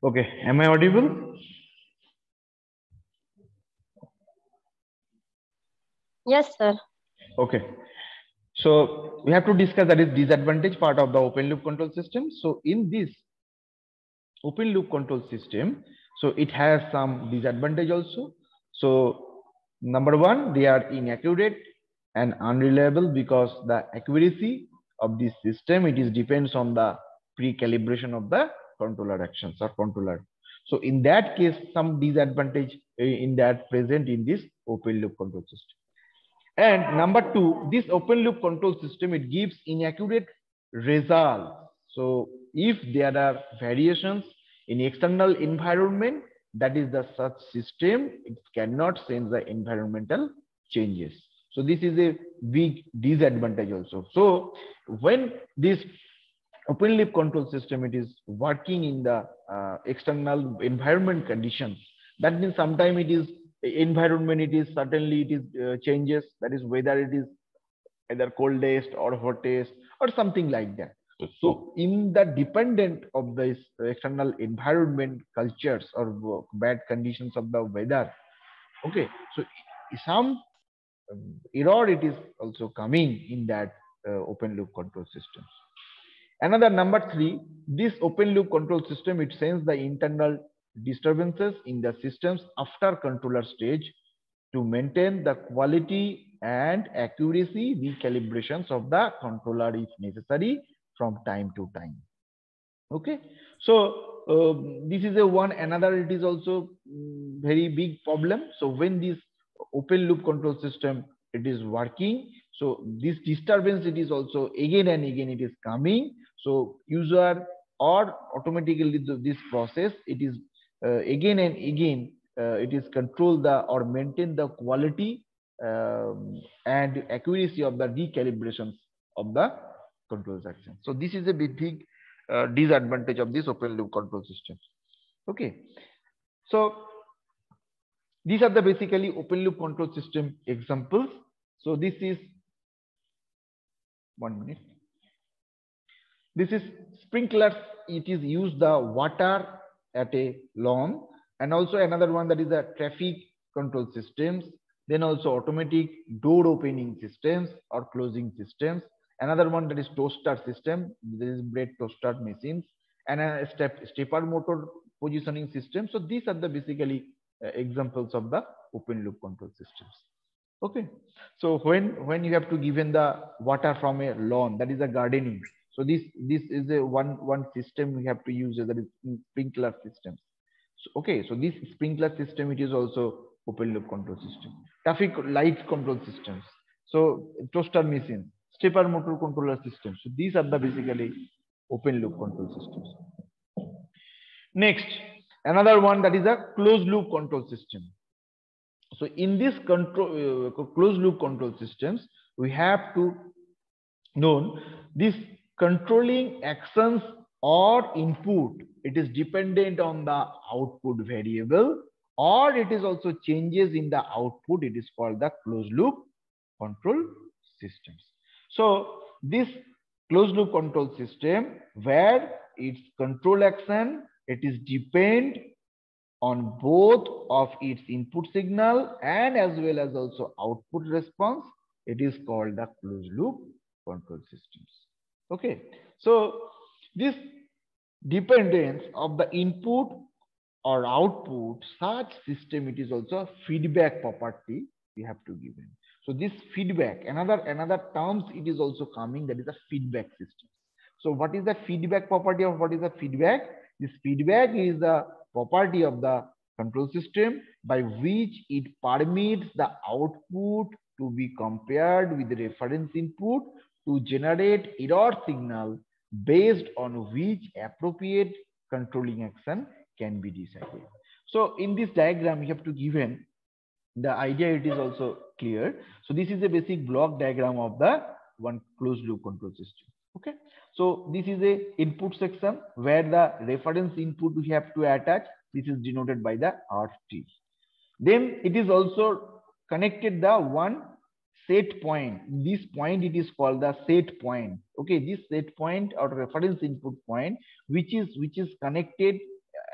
Okay, am I audible? Yes, sir. Okay, so we have to discuss that is disadvantage part of the open loop control system. So in this open loop control system, so it has some disadvantage also. So number one, they are inaccurate and unreliable because the accuracy of this system, it is depends on the pre-calibration of the controller actions or controller. So in that case, some disadvantage in that present in this open loop control system. And number two, this open loop control system, it gives inaccurate results. So if there are variations in external environment, that is the such system, it cannot sense the environmental changes. So this is a big disadvantage also. So when this open loop control system, it is working in the external environment conditions, that means sometime it is environment, it is certainly it is changes, that is whether it is either coldest or hottest or something like that. So in the dependent of this external environment cultures or bad conditions of the weather, okay, so some error it is also coming in that open loop control systems. Another number three, this open loop control system, it sends the internal disturbances in the systems after controller stage to maintain the quality and accuracy recalibrations of the controller if necessary from time to time. Okay, so this is a one. Another, it is also very big problem. So when this open loop control system it is working, so this disturbance it is also again and again it is coming. So user or automatically this process it is again and again it is control the or maintain the quality and accuracy of the recalibrations of the control section. So this is a big disadvantage of this open loop control system. Okay, so these are the basically open loop control system examples. So this is 1 minute. This is sprinklers. It is use the water at a lawn, and also another one that is a traffic control systems. Then also automatic door opening systems or closing systems. Another one that is toaster system. This is bread toaster machines and a stepper motor positioning system. So these are the basically examples of the open loop control systems. Okay, so when you have to given the water from a lawn, that is a gardening. So this is a one system we have to use, that is sprinkler systems. So, okay, so this sprinkler system it is also open loop control system. Traffic light control systems. So toaster machine, stepper motor controller systems. So these are the basically open loop control systems. Next, another one that is a closed loop control system. So in this control closed loop control systems, we have to know this controlling actions or input. It is dependent on the output variable, or it is also changes in the output. It is called the closed loop control systems. So this closed loop control system, where its control action, it is depend on both of its input signal and as well as also output response. It is called the closed loop control systems. Okay, so this dependence of the input or output, such system, it is also a feedback property we have to give in. So this feedback, another terms it is also coming, that is a feedback system. So what is the feedback property of what is the feedback? This feedback is the property of the control system by which it permits the output to be compared with the reference input to generate error signal based on which appropriate controlling action can be decided. So in this diagram, you have to given the idea, it is also clear. So this is a basic block diagram of the one closed loop control system. Okay, so this is a input section where the reference input we have to attach. This is denoted by the RT. Then it is also connected the one set point. This point it is called the set point. Okay, this set point or reference input point, which is connected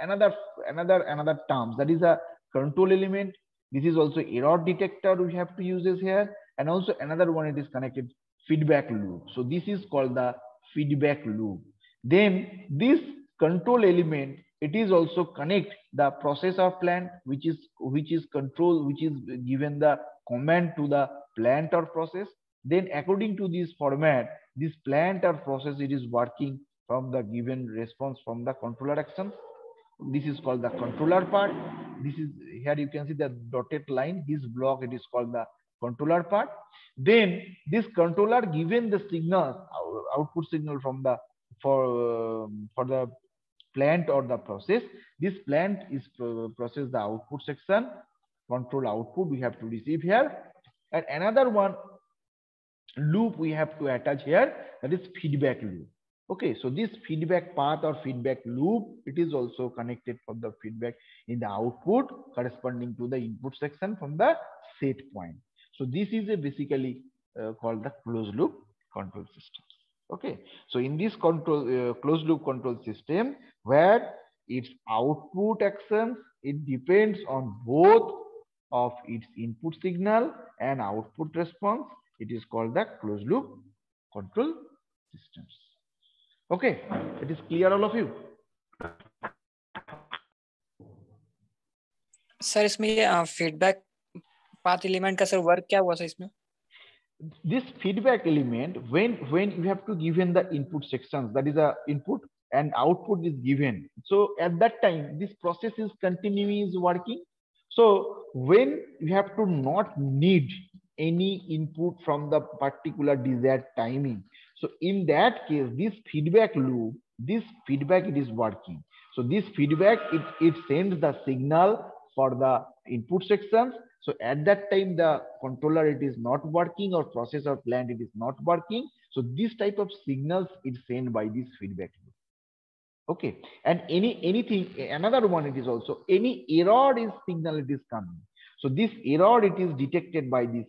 another terms, that is a control element. This is also error detector we have to use this here, and also another one, it is connected feedback loop. So this is called the feedback loop. Then this control element, it is also connect the processor plant, which is control, which is given the command to the plant or process. Then according to this format, this plant or process, it is working from the given response from the controller action. This is called the controller part. This is, here you can see the dotted line, this block, it is called the controller part. Then this controller given the signal, output signal from the for the plant or the process. This plant is process the output section, control output we have to receive here. And another one loop we have to attach here, that is feedback loop. Okay, so this feedback path or feedback loop, it is also connected for the feedback in the output corresponding to the input section from the set point. So this is a basically called the closed loop control system. Okay, so in this control closed loop control system, where its output actions, it depends on both of its input signal and output response, it is called the closed loop control systems. Okay, it is clear all of you? Sir इसमें feedback path element का sir work क्या हुआ sir इसमें? This feedback element, when you have to given the input sections, that is a input and output is given. So at that time, this process is continuous working. So when you have to not need any input from the particular desired timing, so in that case, this feedback loop, this feedback, it is working. So this feedback, it sends the signal for the input sections. So at that time, the controller, it is not working, or processor plant, it is not working. So this type of signals is sent by this feedback loop. Okay, and anything, another one, it is also any error is signal, it is coming. So this error, it is detected by this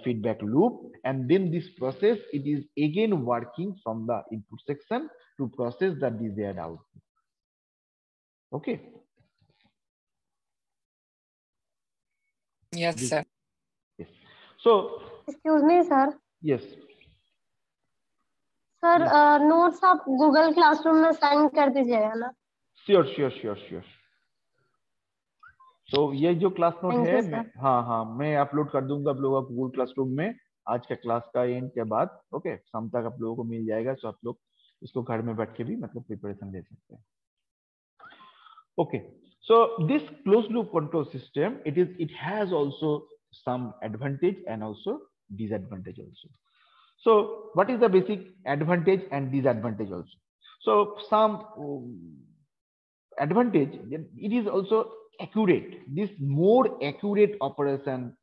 feedback loop, and then this process, it is again working from the input section to process the desired output. Okay. Yes, sir. Yes. So, excuse me, sir. Yes. Sir notes आप Google classroom में send कर दीजिएगा ना? Sure. तो ये जो class note है, हाँ मैं अपलोड कर दूंगा आप लोगों को गूगल क्लासरूम में आज के क्लास का एंड के बाद. ओके, शाम तक आप लोगों को मिल जाएगा, तो आप लोग इसको घर में बैठ के भी मतलब प्रिपरेशन ले सकते हैं. Okay, so this closed loop control system, it has also some advantage and also disadvantage also. So what is the basic advantage and disadvantage also? So some advantage, it is also accurate, this more accurate operation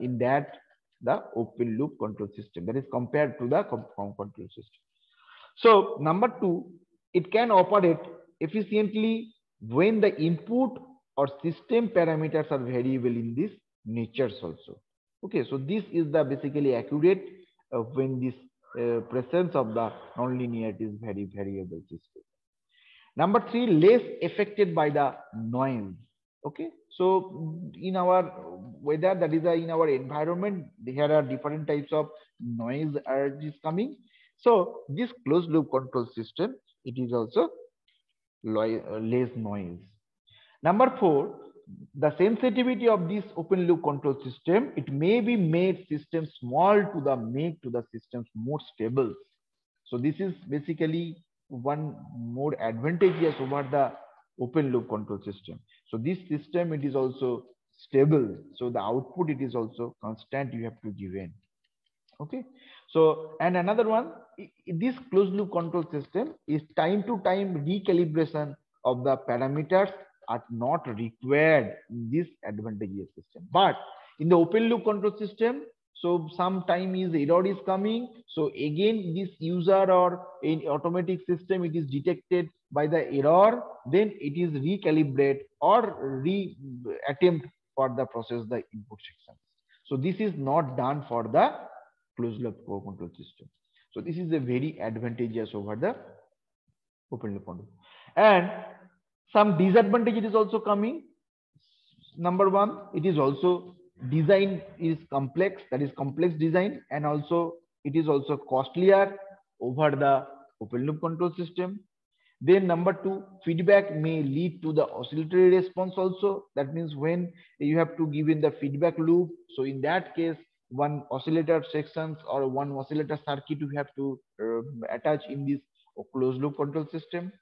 in that the open loop control system, that is compared to the compound control system. So number two, it can operate efficiently when the input or system parameters are variable in this natures also. Okay, so this is the basically accurate when this presence of the nonlinearity is very variable system. Number three, less affected by the noise. Okay, so in our weather, that is in our environment, there are different types of noise is coming. So this closed loop control system, it is also less noise. Number four, the sensitivity of this open loop control system, it may be made system small to make the systems more stable. So this is basically one more advantageous over the open loop control system. So this system, it is also stable. So the output, it is also constant, you have to give in. Okay, so and another one, this closed loop control system is time to time recalibration of the parameters are not required in this advantageous system. But in the open loop control system, so sometime error is coming. So again, this user or in automatic system, it is detected by the error, then it is recalibrate or attempt for the process the input section. So this is not done for the closed loop control system. So this is a very advantageous over the open loop control. And Some disadvantage is also coming. Number one, it is also design is complex, that is complex design, and also it is also costlier over the open loop control system. Then number two, feedback may lead to the oscillatory response also. That means when you have to give in the feedback loop, so in that case, one oscillator sections or one oscillator circuit you have to attach in this closed loop control system.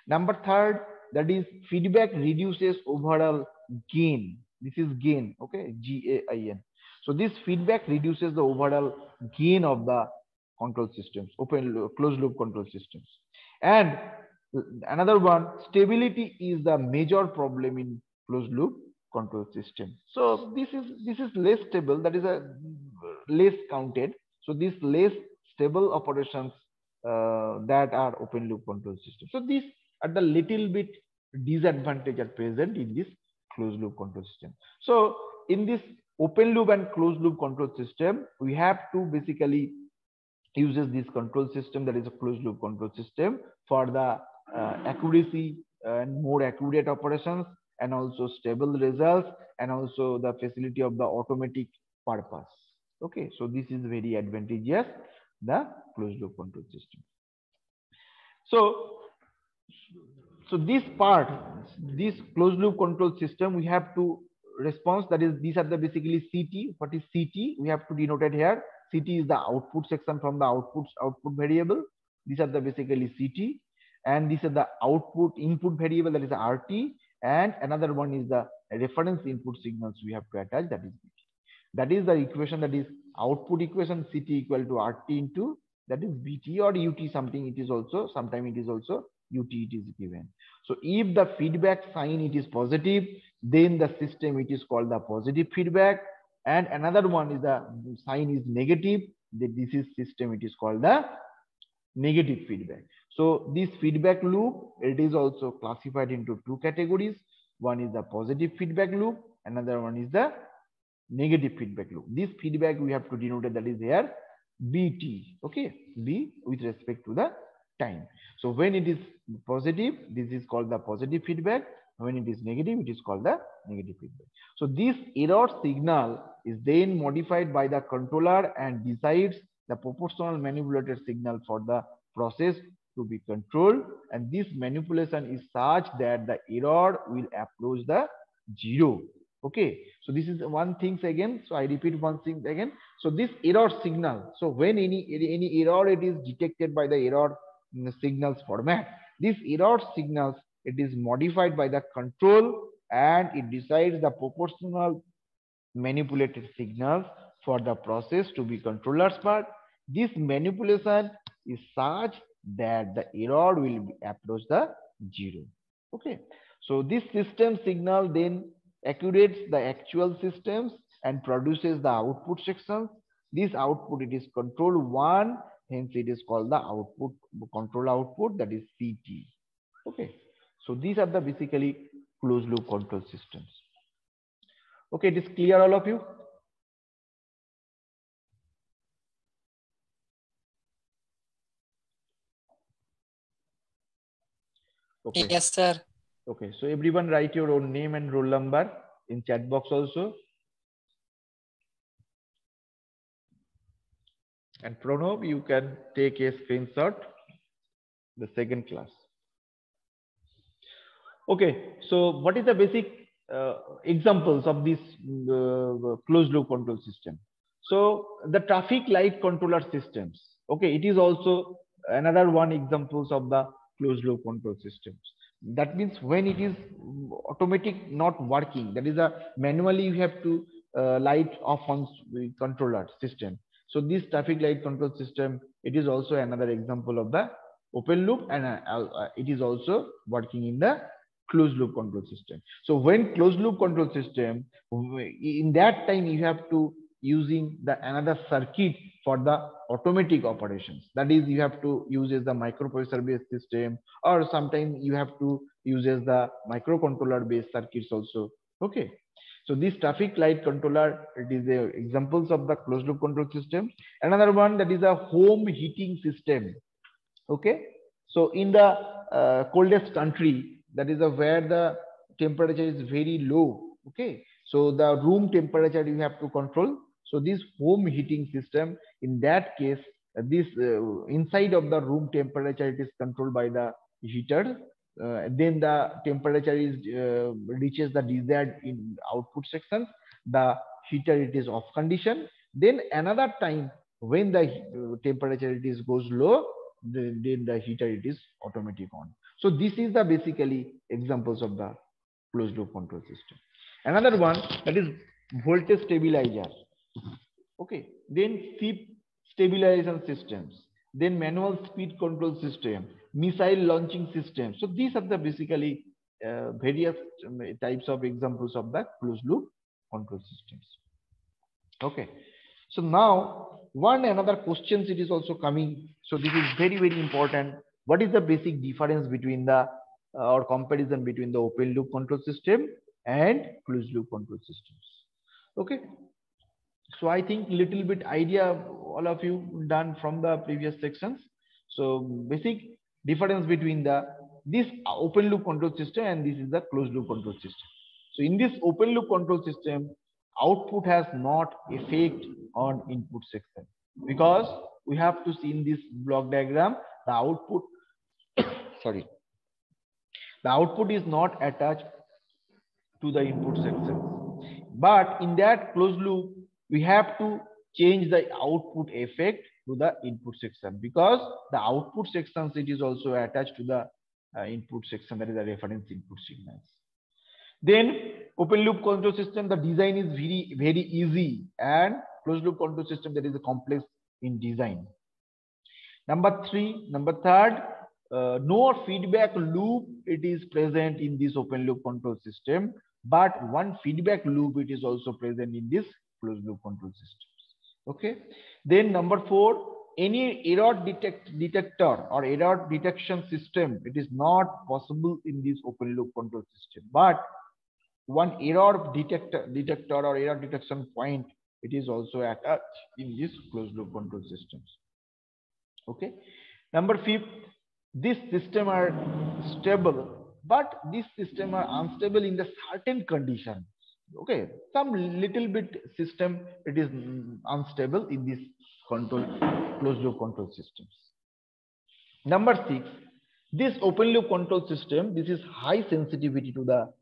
Number third, that is feedback reduces overall gain. This is gain, okay, GAIN. So this feedback reduces the overall gain of the control systems, closed loop control systems. And another one, stability is the major problem in closed loop control system. So this is less stable, that is a less counted. So this less stable operations that are open loop control system. So these are the little bit disadvantage are present in this closed loop control system. So in this open loop and closed loop control system, we have to basically uses this control system, that is a closed loop control system, for the accuracy and more accurate operations, and also stable results, and also the facility of the automatic purpose. Okay, so this is very advantageous, the closed loop control system. So this part, this closed loop control system, we have to response, that is these are the basically CT. What is CT? We have to denote it here. CT is the output section from the output variable. These are the basically CT, and this is the input variable, that is RT, and another one is the reference input signals we have to attach, that is BT. That is the equation, that is output equation, CT equal to RT into that is BT or UT something. It is also sometimes it is also UT it is given. So if the feedback sign it is positive, then the system it is called the positive feedback, and another one is the sign is negative, that this is system it is called the negative feedback. So this feedback loop, it is also classified into two categories. One is the positive feedback loop, another one is the negative feedback loop. This feedback we have to denote that is here BT, okay, B with respect to the time. So when it is positive, this is called the positive feedback. When it is negative, it is called the negative feedback. So this error signal is then modified by the controller and decides the proportional manipulated signal for the process to be controlled, and this manipulation is such that the error will approach the zero. Okay, so this is one thing again. So I repeat one thing again. So this error signal, so when any error it is detected by the error signals format, this error signals it is modified by the control and it decides the proportional manipulated signals for the process to be controller's part. This manipulation is such that the error will approach the zero. Okay, so this system signal then accurates the actual systems and produces the output sections. This output it is control one, hence it is called the output control output, that is CT. Okay, so these are the basically closed loop control systems. Okay, it is clear all of you? Okay. Yes, sir. Okay, so everyone write your own name and roll number in chat box also. And Pranav, you can take a screenshot, the second class. Okay, so what is the basic examples of this closed loop control system? So the traffic light controller systems. Okay, it is also another one examples of the closed loop control systems. That means when it is automatic not working, that is a manually you have to light off on controller system. So this traffic light control system, it is also another example of the open loop, and it is also working in the closed loop control system. So when closed loop control system, in that time you have to using the another circuit for the automatic operations. That is, you have to use the microprocessor based system, or sometimes you have to use the microcontroller based circuits also. Okay, so this traffic light controller, it is the examples of the closed loop control system. Another one, that is a home heating system. Okay, so in the coldest country, that is where the temperature is very low. Okay, so the room temperature you have to control. So this home heating system, in that case, this inside of the room temperature, it is controlled by the heater. Then the temperature is reaches the desired in output sections. The heater, it is off condition. Then another time when the temperature it is goes low, then the heater it is automatic on. So this is the basically examples of the closed loop control system. Another one, that is voltage stabilizer. Okay, then SIP stabilization systems, then manual speed control system, missile launching system. So these are the basically various types of examples of the closed loop control systems. Okay, so now one another questions it is also coming. So this is very, very important. What is the basic difference between the or comparison between the open loop control system and closed loop control systems? Okay, so I think little bit idea all of you done from the previous sections. So basic difference between the this open loop control system and this is the closed loop control system. So in this open loop control system, output has not effect on input section, because we have to see in this block diagram the output sorry, the output is not attached to the input section. But in that closed loop, we have to change the output effect to the input section, because the output sections it is also attached to the input section, that is the reference input signals. Then open loop control system, the design is very, very easy, and closed loop control system that is a complex in design. Number third, no feedback loop it is present in this open loop control system, but one feedback loop it is also present in this closed loop control systems. Okay, then number 4, any error detector or error detection system, it is not possible in this open loop control system, but one error detector or error detection point it is also attached in this closed loop control systems. Okay, number 5, this system are stable, but this system are unstable in the certain conditions. Okay, some little bit system it is unstable in this control closed loop control systems. Number 6, this open loop control system, this is high sensitivity to the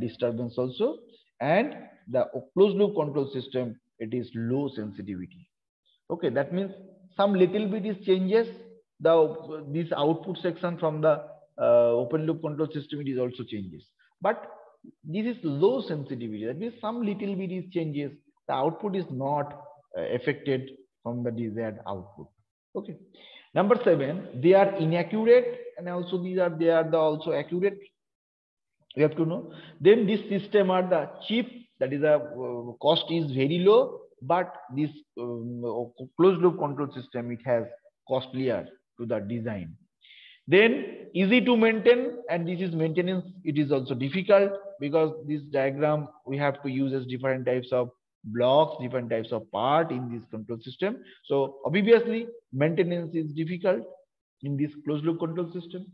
disturbance also, and the closed loop control system it is low sensitivity. Okay, that means some little bit is changes the this output section from the open loop control system it is also changes, but this is low sensitivity. That means some little bit is changes, the output is not affected from the desired output. Okay, number 7, they are inaccurate, and also they are the also accurate, you have to know. Then this system are the cheap, that is a cost is very low, but this closed loop control system it has costlier to the design. Then easy to maintain, and this is maintenance it is also difficult, because this diagram we have to use as different types of blocks, different types of part in this control system. So obviously maintenance is difficult in this closed loop control system.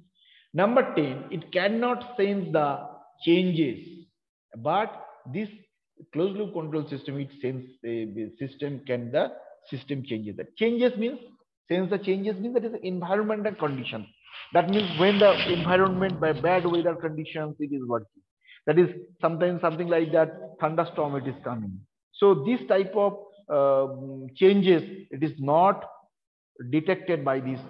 Number 10, it cannot sense the changes, but this closed loop control system it sense the system can the system changes. That changes means sense the changes means that is environmental condition. That means when the environment by bad weather conditions it is working. That is sometimes something like that thunderstorm it is coming. So this type of changes it is not detected by this,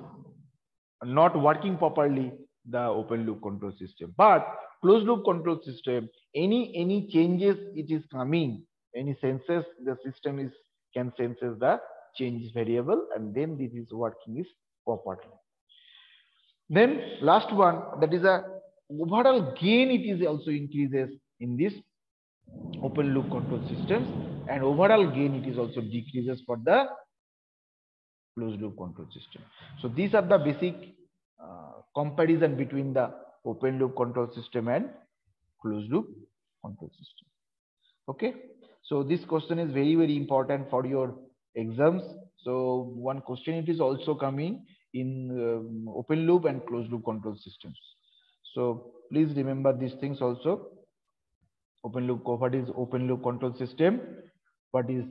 not working properly the open loop control system. But closed loop control system, any changes it is coming, any senses the system is can senses the change variable, and then this is working is properly. Then last one, that is a overall gain it is also increases in this open loop control systems, and overall gain it is also decreases for the closed loop control system. So these are the basic comparison between the open loop control system and closed loop control system. Okay, so this question is very, very important for your exams. So one question it is also coming in open loop and closed loop control systems. So please remember these things also. Open loop, what is open loop control system, what is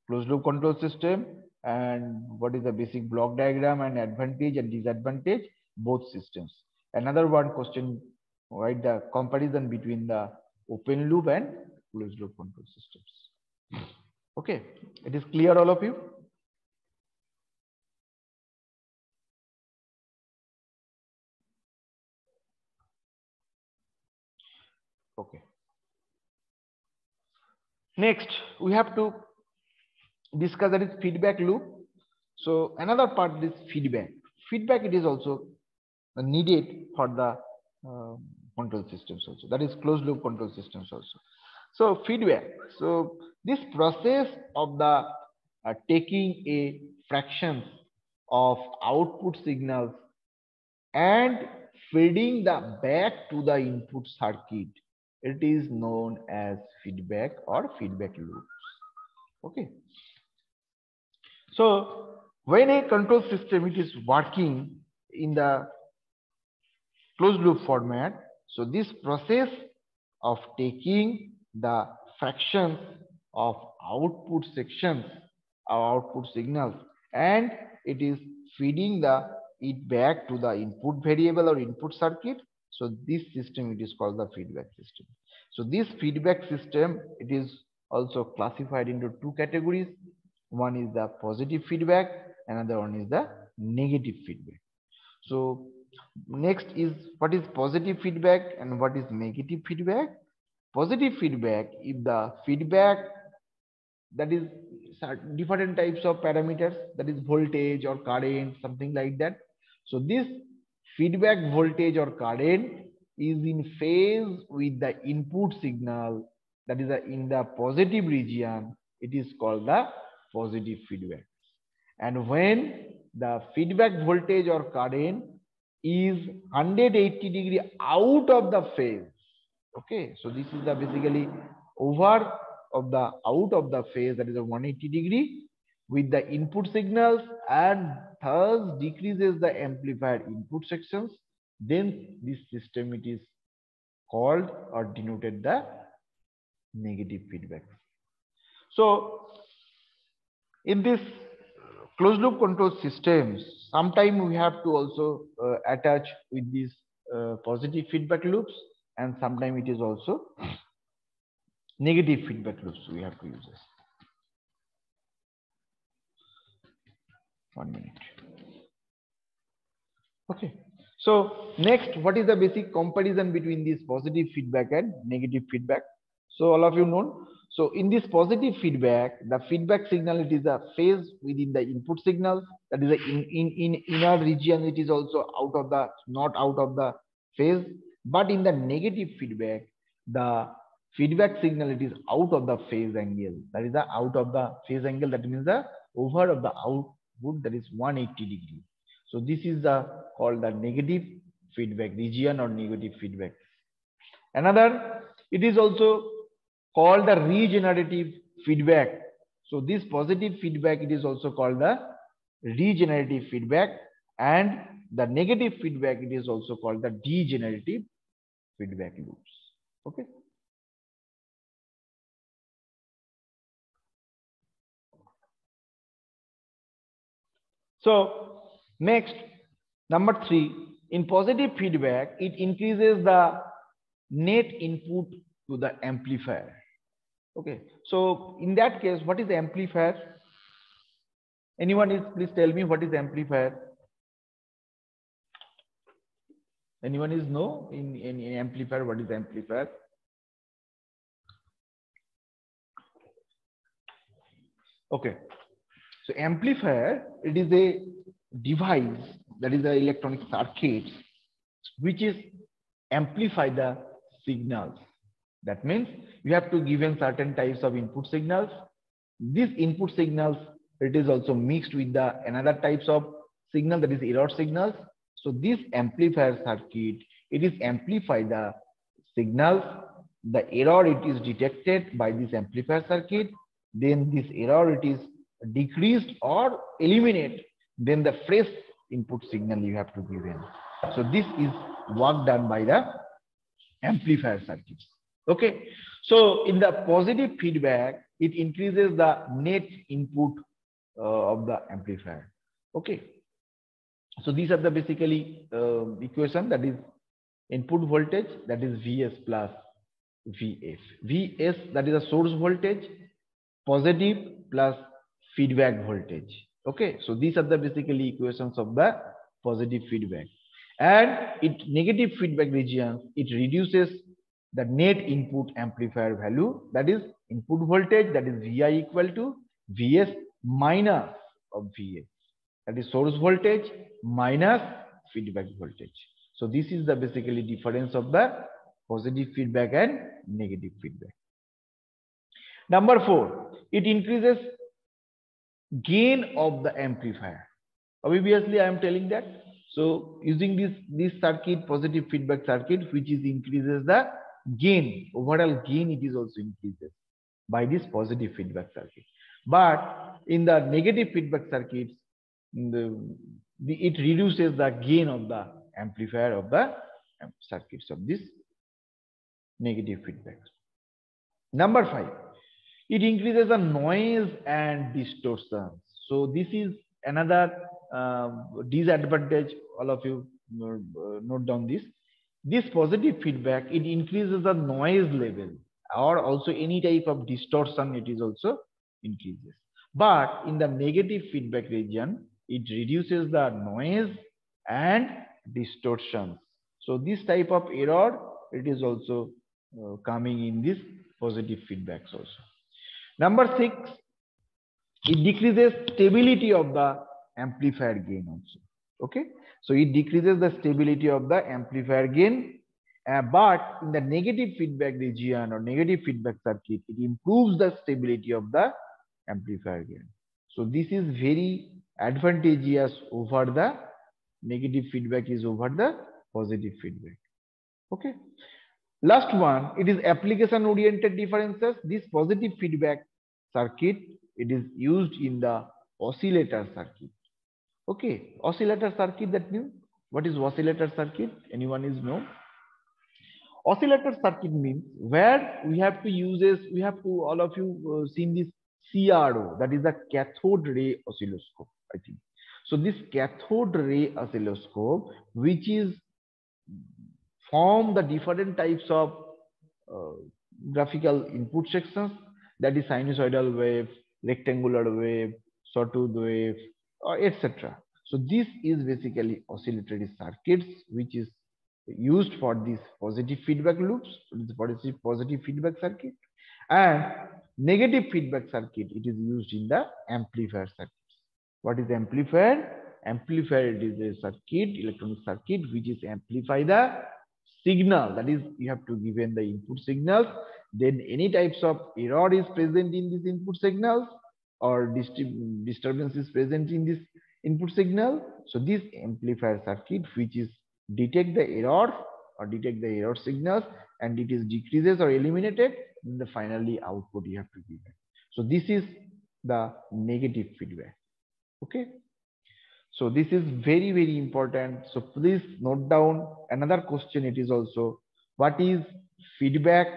closed loop control system, and what is the basic block diagram and advantage and disadvantage both systems. Another one question, write the comparison between the open loop and closed loop control systems. Okay, it is clear all of you? Okay. Next, we have to discuss that is feedback loop. So another part is feedback. Feedback, it is also needed for the control systems also. That is closed loop control systems also. So feedback. So this process of the taking a fraction of output signals and feeding the back to the input circuit, it is known as feedback or feedback loops. Okay. So when a control system it is working in the closed loop format, so this process of taking the fractions of output sections or output signals and it is feeding it back to the input variable or input circuit. So this system it is called the feedback system. So this feedback system it is also classified into two categories. One is the positive feedback, another one is the negative feedback. So next is what is positive feedback and what is negative feedback. Positive feedback, if the feedback that is different types of parameters, that is voltage or current, something like that. So this feedback voltage or current is in phase with the input signal, that is in the positive region, it is called the positive feedback. And when the feedback voltage or current is 180 degree out of the phase, okay, so this is the basically over of the out of the phase, that is a 180 degree with the input signals and thus decreases the amplifier input sections, then this system it is called or denoted the negative feedback. So in this closed loop control systems, sometimes we have to also attach with these positive feedback loops, and sometimes it is also negative feedback loops we have to use this. 1 minute. Okay. So next, what is the basic comparison between this positive feedback and negative feedback? So all of you know. So in this positive feedback, the feedback signal it is a phase within the input signal. That is in inner region. It is also out of the not out of the phase. But in the negative feedback, the feedback signal it is out of the phase angle. That is the out of the phase angle. That means the over of the output, that is 180 degree. So this is called the negative feedback region or negative feedback. Another, it is also called the regenerative feedback. So this positive feedback it is also called the regenerative feedback, and the negative feedback it is also called the degenerative feedback loops. Okay. So next, number 3, in positive feedback, it increases the net input to the amplifier. Okay. So in that case, what is the amplifier? Anyone is, please tell me what is amplifier? Anyone is know in amplifier, what is amplifier? Okay. So amplifier, it is a device, that is the electronic circuit, which is amplify the signals. That means you have to give in certain types of input signals. These input signals, it is also mixed with the another types of signal, that is error signals. So this amplifier circuit, it is amplify the signals. The error it is detected by this amplifier circuit. Then this error it is decreased or eliminate. Then the fresh input signal you have to give in. So this is work done by the amplifier circuits. Okay, so in the positive feedback, it increases the net input of the amplifier. Okay, so these are the basically equation, that is input voltage, that is Vs plus Vf. Vs, that is a source voltage, positive plus feedback voltage. Okay, so these are the basically equations of the positive feedback. And it negative feedback region, it reduces the net input amplifier value, that is input voltage, that is Vi equal to Vs minus of Vs, that is source voltage minus feedback voltage. So this is the basically difference of the positive feedback and negative feedback. Number 4, it increases gain of the amplifier. Obviously, I am telling that. So using this circuit, positive feedback circuit, which is increases the gain, overall gain, it is also increases by this positive feedback circuit. But in the negative feedback circuits, it reduces the gain of the amplifier of the circuits of this negative feedback. Number 5, it increases the noise and distortions. So this is another disadvantage. All of you note down this. This positive feedback, it increases the noise level, or also any type of distortion, it is also increases. But in the negative feedback region, it reduces the noise and distortions. So this type of error, it is also coming in this positive feedbacks also. Number 6, it decreases stability of the amplifier gain also. Okay, so it decreases the stability of the amplifier gain, but in the negative feedback region or negative feedback circuit, it improves the stability of the amplifier gain. So this is very advantageous over the negative feedback is over the positive feedback. Okay, last one, it is application oriented differences. This positive feedback circuit, it is used in the oscillator circuit. Okay, oscillator circuit, that means, what is oscillator circuit? Anyone is know? Oscillator circuit means where we have to use all of you seen this CRO, that is the cathode ray oscilloscope, I think. So this cathode ray oscilloscope, which is form the different types of graphical input sections, that is sinusoidal wave, rectangular wave, sawtooth wave, etc. So this is basically oscillatory circuits, which is used for these positive feedback loops, positive feedback circuit, and negative feedback circuit, it is used in the amplifier circuits. What is amplifier? Amplifier, it is a circuit, electronic circuit, which is amplify the signal, that is you have to give in the input signals, then any types of error is present in these input signals or disturbance is present in this input signal. So this amplifier circuit, which is detect the error or detect the error signals, and it is decreases or eliminated, then the finally output you have to give it. So this is the negative feedback. Okay, so this is very, very important. So please note down another question. It is also, what is feedback?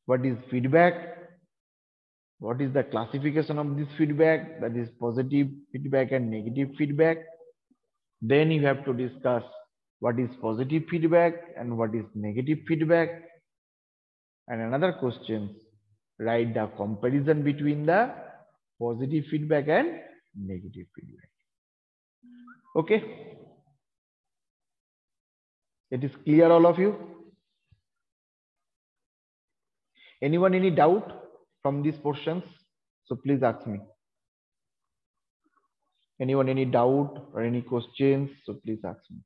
What is feedback? What is the classification of this feedback? That is positive feedback and negative feedback. Then you have to discuss what is positive feedback and what is negative feedback. And another question, write the comparison between the positive feedback and negative feedback. Okay, it is clear, all of you? Anyone any doubt from these portions? So please ask me. Anyone any doubt or any questions? So please ask me.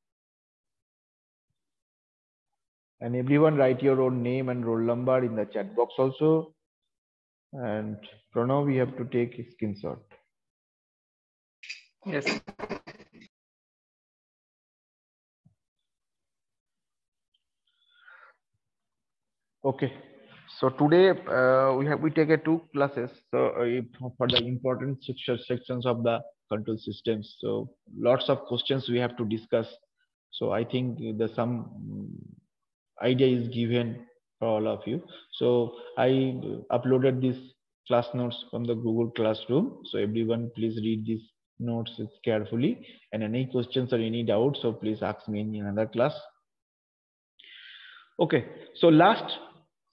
And everyone write your own name and roll number in the chat box also. And Pranav, we have to take a screenshot. Yes. Okay, so today we take a 2 classes. So for the important sections of the control systems. So lots of questions we have to discuss. So I think the some idea is given for all of you. So I uploaded this class notes from the Google Classroom. So everyone please read these notes carefully, and any questions or any doubts, so please ask me in another class. Okay, so last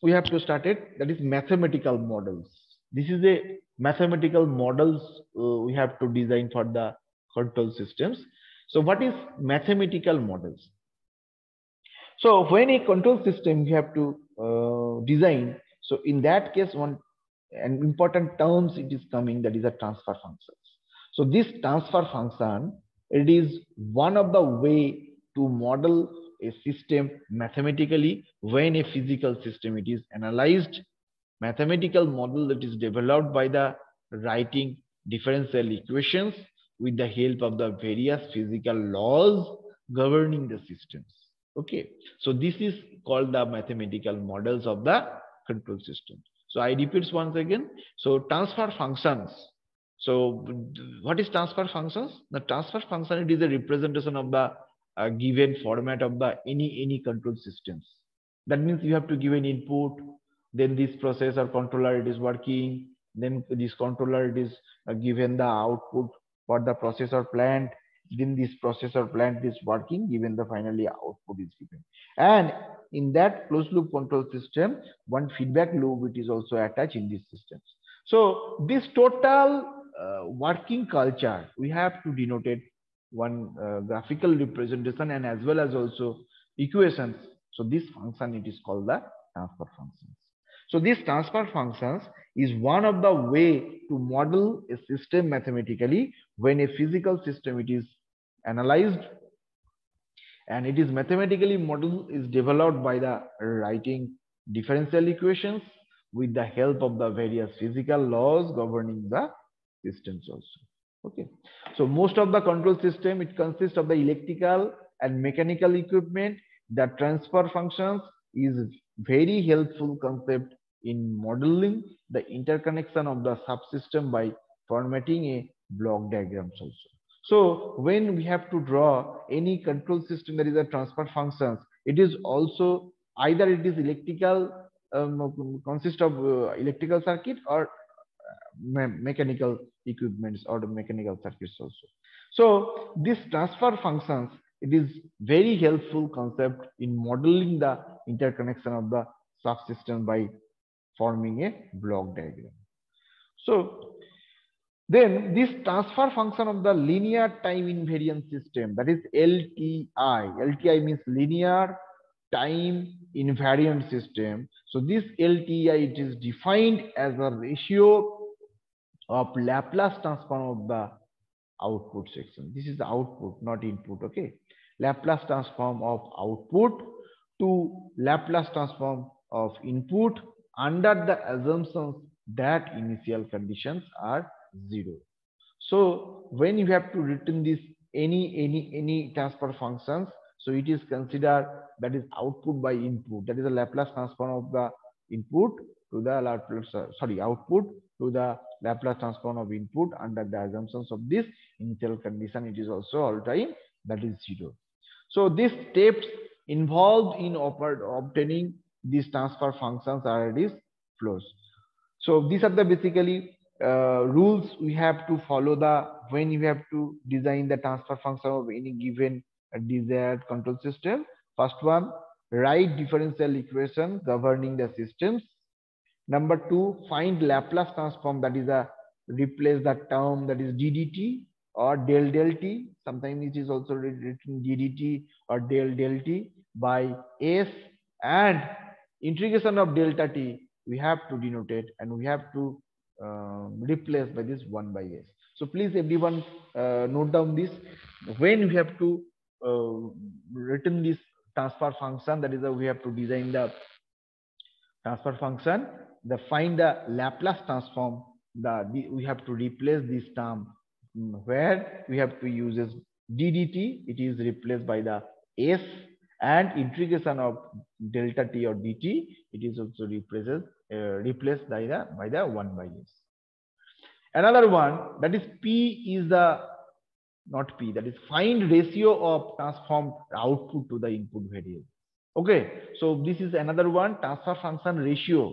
we have to start it, that is mathematical models. This is a mathematical models we have to design for the control systems. So what is mathematical models? So when a control system you have to design, so in that case one an important terms it is coming, that is a transfer functions. So this transfer function, it is one of the way to model a system mathematically. When a physical system it is analyzed, mathematical model that is developed by the writing differential equations with the help of the various physical laws governing the systems. Okay, so this is called the mathematical models of the control system. So I repeat once again. So transfer functions. So what is transfer functions? The transfer function, it is a representation of the given format of the any control systems. That means you have to give an input, then this processor controller it is working, then this controller it is given the output for the processor plant, then this processor plant is working, given the finally output is given. And in that closed loop control system, one feedback loop it is also attached in these systems. So this total working culture we have to denote it one graphical representation and as well as also equations. So this function it is called the transfer functions. So these transfer functions is one of the way to model a system mathematically when a physical system it is analyzed, and it is mathematically model is developed by the writing differential equations with the help of the various physical laws governing the systems also. Okay, so most of the control system it consists of the electrical and mechanical equipment. The transfer functions is very helpful concept in modeling the interconnection of the subsystem by formatting a block diagrams also. So when we have to draw any control system that is a transfer functions, it is also either it is electrical consist of electrical circuit or mechanical equipments or the mechanical circuits also. So this transfer functions it is very helpful concept in modeling the interconnection of the subsystem by forming a block diagram. So then this transfer function of the linear time invariant system, that is LTI. LTI means linear time invariant system. So this LTI it is defined as a ratio of Laplace transform of the output section. This is the output, not input. Okay, Laplace transform of output to Laplace transform of input under the assumptions that initial conditions are 0. So when you have to written this any transfer functions, so it is considered that is output by input, that is a Laplace transform of the input to the Laplace output to the Laplace transform of input under the assumptions of this initial condition. It is also all time that is 0. So these steps involved in obtaining these transfer functions are these flows. So these are the basically rules we have to follow the when you have to design the transfer function of any given desired control system. First one, write differential equation governing the systems. Number two, find Laplace transform, that is a replace the term that is ddt or del del t. Sometimes it is also written ddt or del del t by s, and integration of delta t we have to denote it and we have to replace by this 1 by s. So please everyone note down this when we have to written this transfer function, that is we have to design the transfer function, the find the Laplace transform, we have to replace this term where we have to use as ddt, it is replaced by the s, and integration of delta t or dt it is also replaced by the 1 by s. Another one, that is p is the not P, that is find ratio of transformed output to the input variable. Okay, so this is another one, transfer function ratio.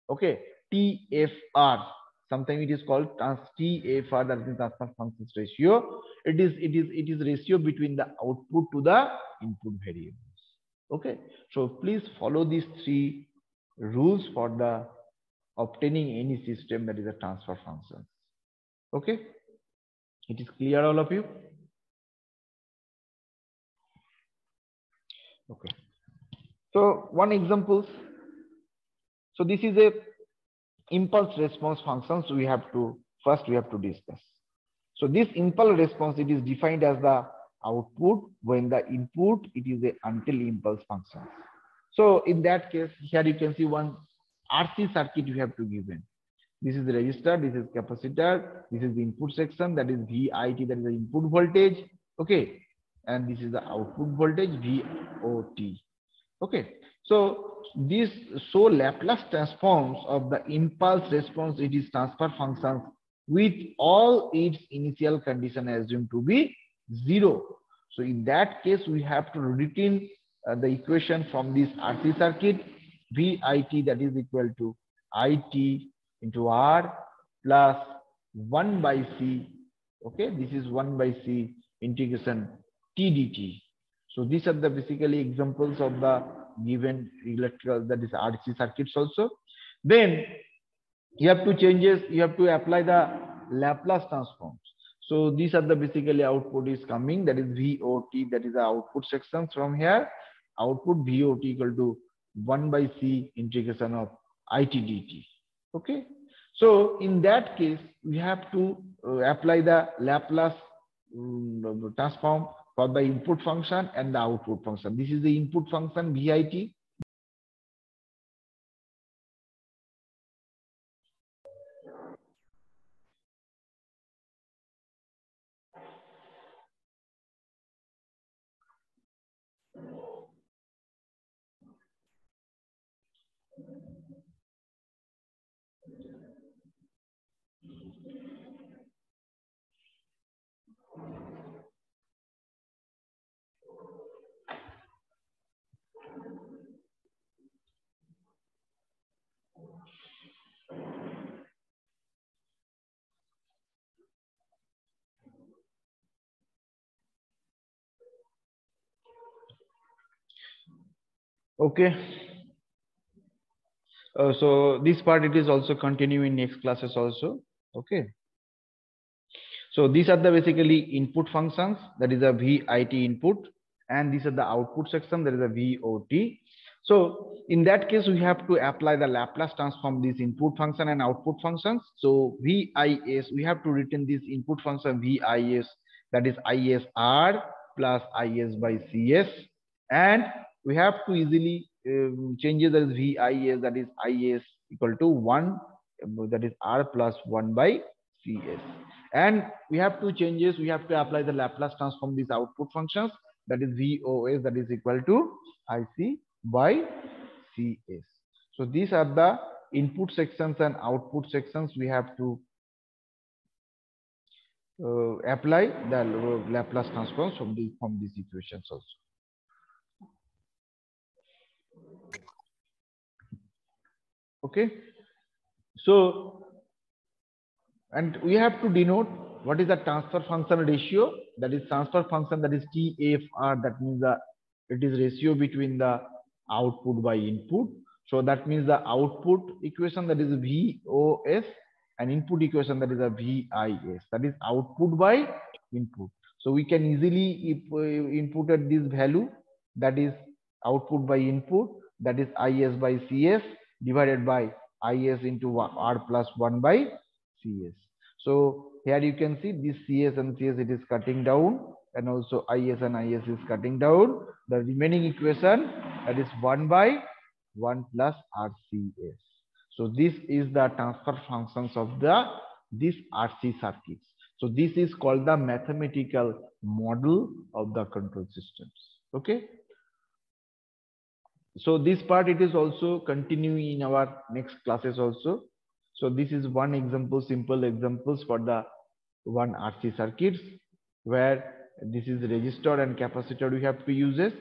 Okay, TFR. Sometimes it is called TFR, that is transfer function ratio. It is ratio between the output to the input variables. Okay, so please follow these three rules for the obtaining any system that is a transfer function. Okay, it is clear, all of you? Okay, so one example. So this is a impulse response functions we have to discuss. So this impulse response, it is defined as the output when the input it is a until impulse function. So in that case, here you can see one RC circuit you have to given. This is the resistor, this is capacitor, this is the input section, that is VIT, that is the input voltage. Okay, and this is the output voltage VOT. Okay, so this Laplace transforms of the impulse response, it is transfer functions with all its initial condition assumed to be 0. So in that case, we have to rewrite the equation from this RC circuit. VIT, that is equal to IT into R plus 1 by C. Okay, this is 1 by C integration T dt. So these are the basically examples of the given electrical, that is RC circuits also. Then you have to changes, you have to apply the Laplace transforms. So these are the basically output is coming, that is VOT, that is the output sections from here. Output VOT equal to 1 by C integration of IT dt. Okay, so in that case we have to apply the Laplace transform for the input function and the output function. This is the input function VIT. Okay, so this part it is also continue in next classes also. Okay, so these are the basically input functions, that is a VIT input, and these are the output section, that is a VOT. So in that case, we have to apply the Laplace transform these input function and output functions. So VIS, we have to written this input function VIS, that is ISR plus IS by CS, and we have to easily changes as VIS, that is IS equal to 1, that is R plus 1 by CS. And we have to changes, we have to apply the Laplace transform these output functions, that is VOS, that is equal to IC by CS. So these are the input sections and output sections we have to apply the Laplace transforms from these equations also. Okay, so and we have to denote what is the transfer function ratio, that is transfer function, that is TFR, that means it is ratio between the output by input. So that means the output equation, that is VOS, and input equation, that is a VIS, that is output by input. So we can easily input at this value, that is output by input, that is IS by CS divided by IS into R plus 1 by CS. So here you can see this CS and CS, it is cutting down, and also IS and IS is cutting down. The remaining equation, that is 1 by 1 plus RCS. So this is the transfer functions of this RC circuits. So this is called the mathematical model of the control systems. Okay. So this part it is also continuing in our next classes also. So this is one example, simple examples for the one RC circuits. where this is resistor and capacitor we have to use this.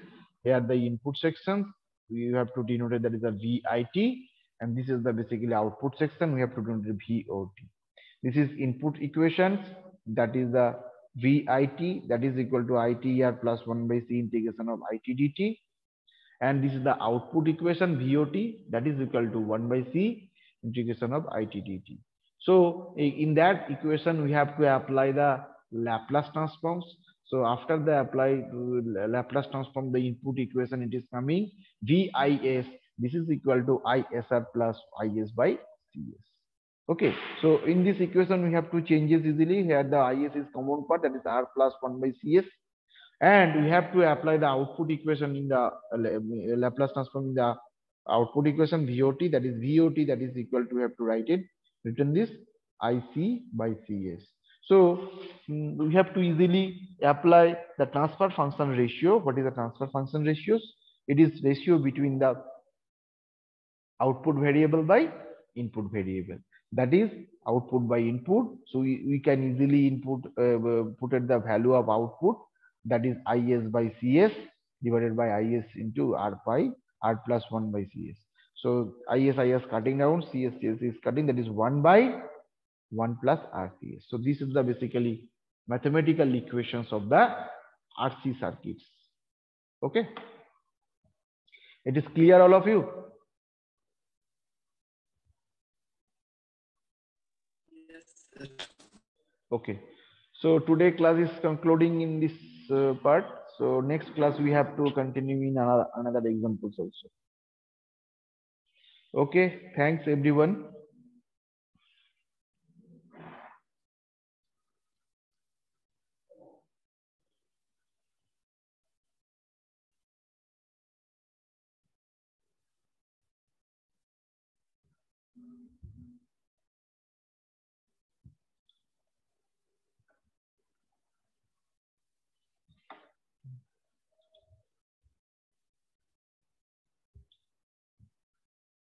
Here the input sections we have to denote it, that is a VIT, and this is the basically output section we have to denote the VOT. This is input equations, that is the VIT, that is equal to ITR plus 1 by C integration of IT dt. And this is the output equation VOT, that is equal to 1 by C integration of IT dt. So in that equation we have to apply the Laplace transforms. So after the apply Laplace transform, the input equation, it is coming VIS, this is equal to ISR plus IS by CS. Okay, so in this equation we have two changes easily. Here the IS is common part, that is R plus 1 by CS, and we have to apply the output equation in the Laplace transform in the output equation VOT, that is equal to, we have to write it, written this IC by CS. So we have to easily apply the transfer function ratio. What is the transfer function ratios? It is ratio between the output variable by input variable, that is output by input. So we can easily put at the value of output, that is IS by CS divided by IS into R pi R plus 1 by CS. So IS cutting down, CS is cutting, that is 1 by 1 plus RCS. So this is the basically mathematical equations of the RC circuits. Okay, it is clear all of you? Yes, sir. Okay, so today class is concluding in this part. So next class we have to continue in another examples also. Okay, thanks everyone.